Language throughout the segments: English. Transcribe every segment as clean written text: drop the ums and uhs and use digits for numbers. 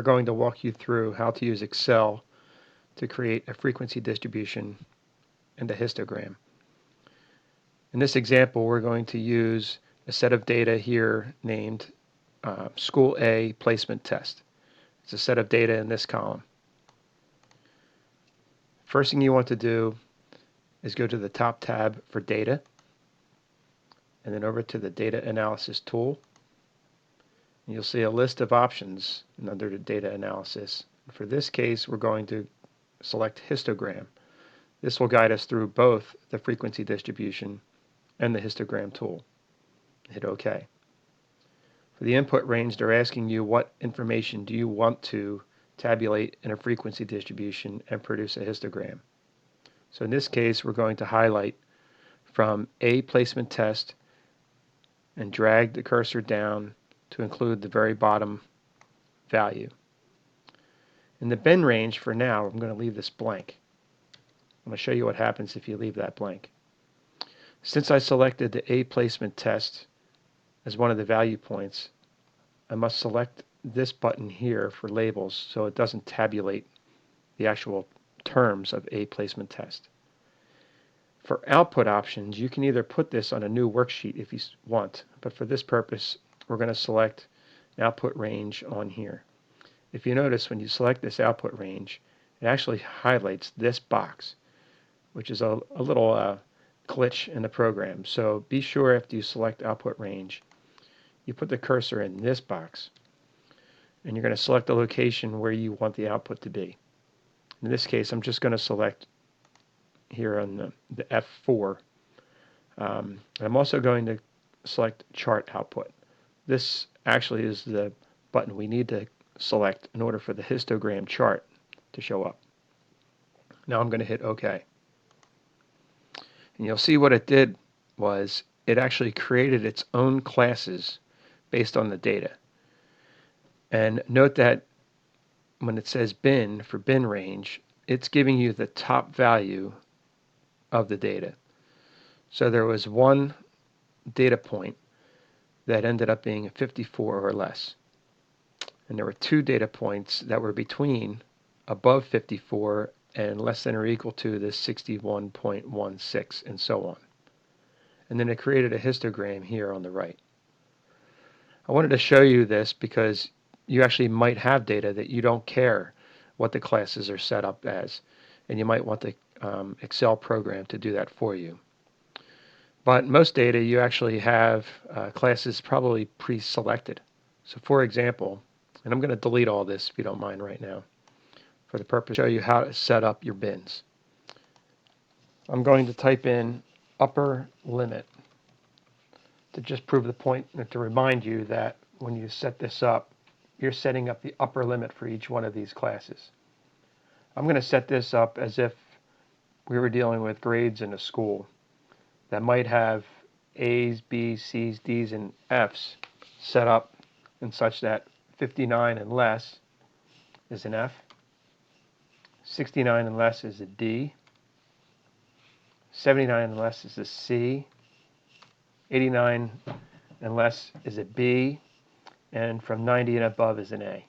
We're going to walk you through how to use Excel to create a frequency distribution and a histogram. In this example, we're going to use a set of data here named School A Placement Test. It's a set of data in this column. First thing you want to do is go to the top tab for Data, and then over to the Data Analysis tool. And you'll see a list of options under the Data Analysis. For this case, we're going to select Histogram. This will guide us through both the frequency distribution and the histogram tool. Hit OK. For the input range, they're asking you what information do you want to tabulate in a frequency distribution and produce a histogram. So in this case, we're going to highlight from A placement test and drag the cursor down to include the very bottom value. In the bin range, for now, I'm going to leave this blank. I'm going to show you what happens if you leave that blank. Since I selected the A placement test as one of the value points, I must select this button here for labels so it doesn't tabulate the actual terms of A placement test. For output options, you can either put this on a new worksheet if you want, but for this purpose, we're going to select an output range on here. If you notice, when you select this output range, it actually highlights this box, which is a little glitch in the program. So be sure after you select output range, you put the cursor in this box, and you're going to select the location where you want the output to be. In this case, I'm just going to select here on the F4. I'm also going to select chart output. This actually is the button we need to select in order for the histogram chart to show up. Now I'm going to hit OK. And you'll see what it did was it actually created its own classes based on the data. And note that when it says bin for bin range, it's giving you the top value of the data. So there was one data point that ended up being 54 or less. And there were two data points that were between above 54 and less than or equal to this 61.16 and so on. And then it created a histogram here on the right. I wanted to show you this because you actually might have data that you don't care what the classes are set up as, and you might want the Excel program to do that for you. But most data you actually have classes probably pre-selected. So for example, and I'm going to delete all this if you don't mind right now for the purpose of show you how to set up your bins. I'm going to type in upper limit to just prove the point and to remind you that when you set this up, you're setting up the upper limit for each one of these classes. I'm going to set this up as if we were dealing with grades in a school that might have A's, B's, C's, D's, and F's set up in such that 59 and less is an F, 69 and less is a D, 79 and less is a C, 89 and less is a B, and from 90 and above is an A.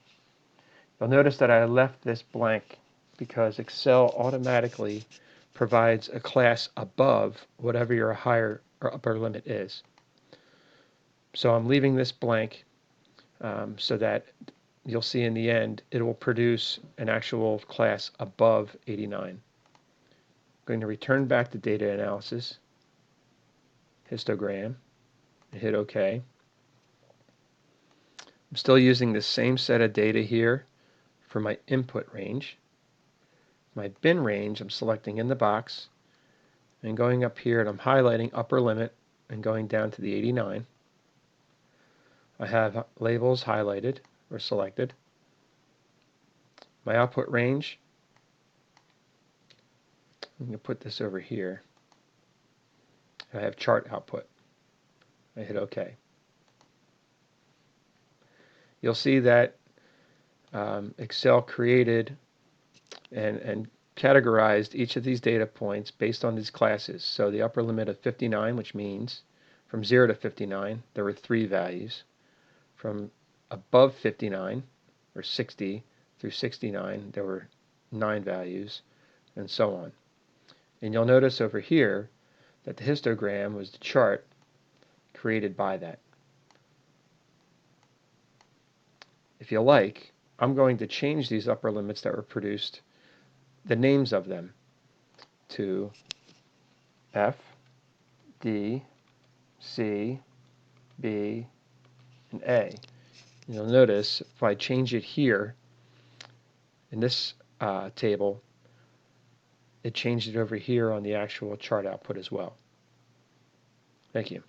You'll notice that I left this blank because Excel automatically provides a class above whatever your higher or upper limit is. So I'm leaving this blank so that you'll see in the end it will produce an actual class above 89. I'm going to return back to data analysis, histogram, and hit OK. I'm still using the same set of data here for my input range. My bin range I'm selecting in the box and going up here, and I'm highlighting upper limit and going down to the 89. I have labels highlighted or selected. My output range, I'm going to put this over here. I have chart output. I hit OK. You'll see that Excel created and categorized each of these data points based on these classes. So the upper limit of 59, which means from 0 to 59, there were 3 values. From above 59, or 60 through 69, there were 9 values, and so on. And you'll notice over here that the histogram was the chart created by that. If you like, I'm going to change these upper limits that were produced, the names of them, to F, D, C, B, and A. And you'll notice if I change it here in this table, it changed it over here on the actual chart output as well. Thank you.